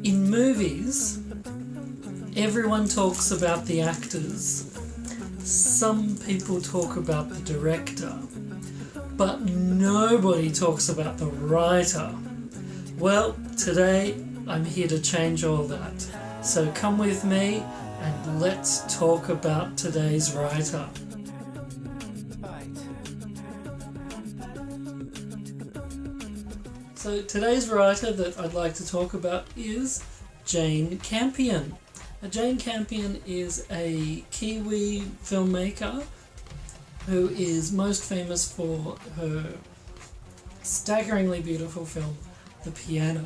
In movies, everyone talks about the actors. Some people talk about the director, but nobody talks about the writer. Well, today I'm here to change all that. So come with me and let's talk about today's writer. So today's writer that I'd like to talk about is Jane Campion. Now, Jane Campion is a Kiwi filmmaker who is most famous for her staggeringly beautiful film, The Piano,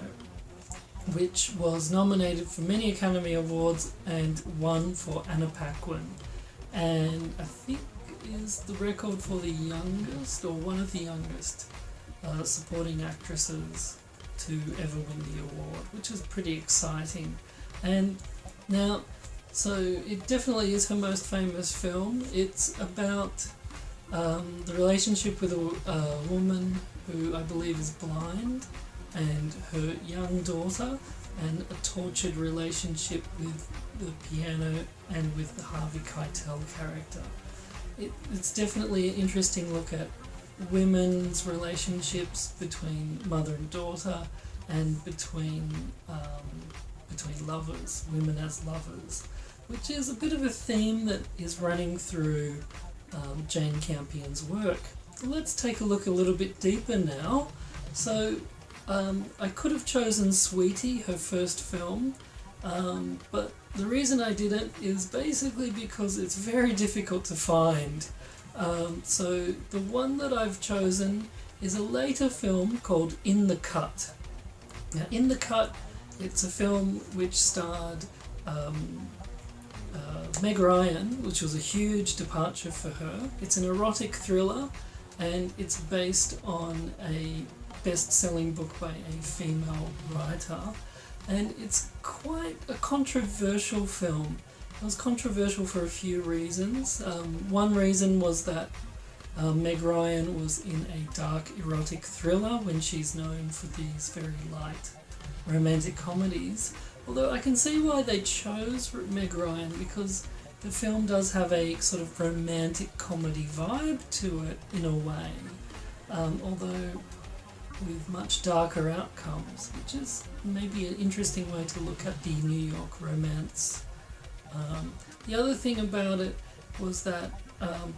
which was nominated for many Academy Awards and won for Anna Paquin, and I think is the record for the youngest, or one of the youngest, supporting actresses to ever win the award, which is pretty exciting. And now, so it definitely is her most famous film. It's about the relationship with a woman who I believe is blind and her young daughter, and a tortured relationship with the piano and with the Harvey Keitel character. It's definitely an interesting look at women's relationships between mother and daughter, and between lovers, women as lovers, which is a bit of a theme that is running through Jane Campion's work. So let's take a look a little bit deeper now. So I could have chosen Sweetie, her first film, but the reason I didn't is basically because it's very difficult to find. So the one that I've chosen is a later film called In the Cut. Now, In the Cut, it's a film which starred Meg Ryan, which was a huge departure for her. It's an erotic thriller, and it's based on a best-selling book by a female writer, and it's quite a controversial film. It was controversial for a few reasons. One reason was that Meg Ryan was in a dark erotic thriller when she's known for these very light romantic comedies. Although I can see why they chose Meg Ryan, because the film does have a sort of romantic comedy vibe to it in a way, although with much darker outcomes, which is maybe an interesting way to look at the New York romance. The other thing about it was that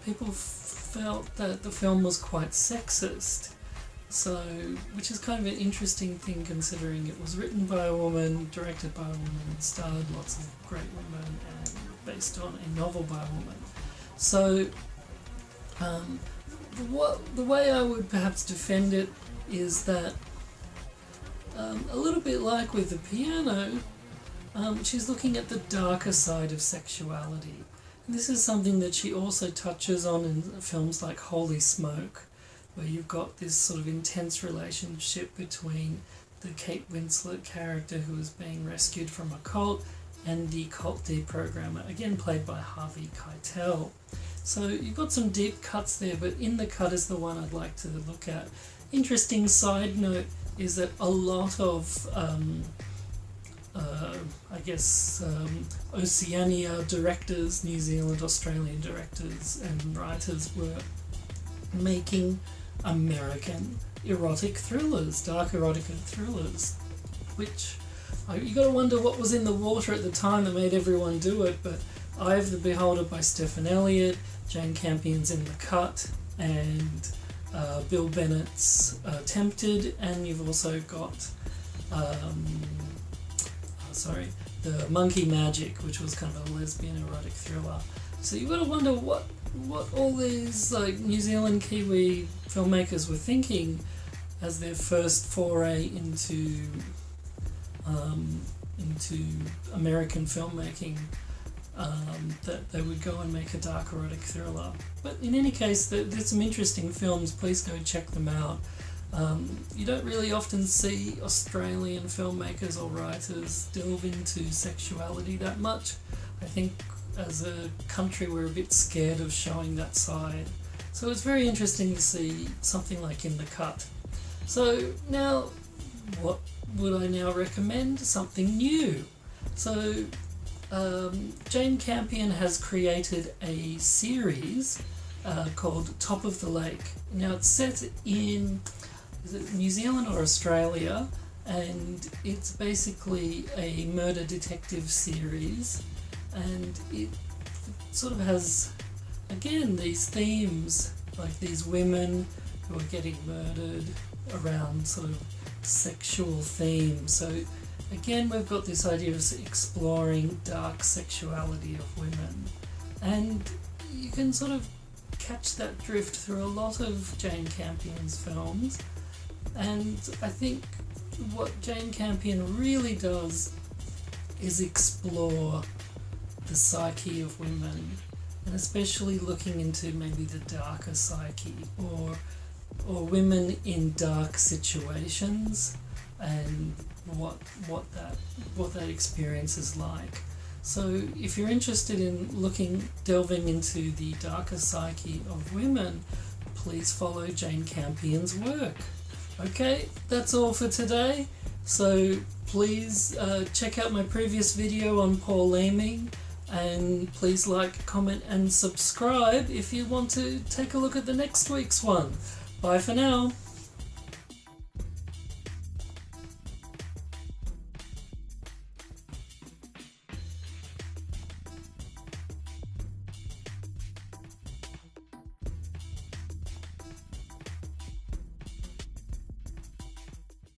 people felt that the film was quite sexist, so which is kind of an interesting thing considering it was written by a woman, directed by a woman, starred lots of great women, and based on a novel by a woman. So the way I would perhaps defend it is that a little bit like with The Piano, she's looking at the darker side of sexuality. And this is something that she also touches on in films like Holy Smoke, where you've got this sort of intense relationship between the Kate Winslet character who is being rescued from a cult and the cult deprogrammer, again played by Harvey Keitel. So you've got some deep cuts there, but In the Cut is the one I'd like to look at. Interesting side note is that a lot of Oceania directors, New Zealand, Australian directors and writers were making American erotic thrillers, dark erotic thrillers, which you got to wonder what was in the water at the time that made everyone do it. But Eye of the Beholder by Stephen Elliott, Jane Campion's In the Cut, and Bill Bennett's Tempted, and you've also got The Monkey Magic, which was kind of a lesbian erotic thriller. So you've got to wonder what all these like New Zealand Kiwi filmmakers were thinking as their first foray into American filmmaking, that they would go and make a dark erotic thriller. But in any case, there's some interesting films. Please go check them out. You don't really often see Australian filmmakers or writers delve into sexuality that much. I think as a country we're a bit scared of showing that side. So it's very interesting to see something like In the Cut. So now, would I now recommend something new? So Jane Campion has created a series called Top of the Lake. Now it's set in, is it New Zealand or Australia, and it's basically a murder detective series, and it sort of has, again, these themes, like these women who are getting murdered around sort of sexual themes. So again, we've got this idea of exploring dark sexuality of women, and you can sort of catch that drift through a lot of Jane Campion's films. And I think what Jane Campion really does is explore the psyche of women, and especially looking into maybe the darker psyche, or women in dark situations, and what that experience is like. So if you're interested in delving into the darker psyche of women, please follow Jane Campion's work. Okay, that's all for today. So please check out my previous video on Paul Leeming, and please like, comment and subscribe if you want to take a look at the next week's one. Bye for now.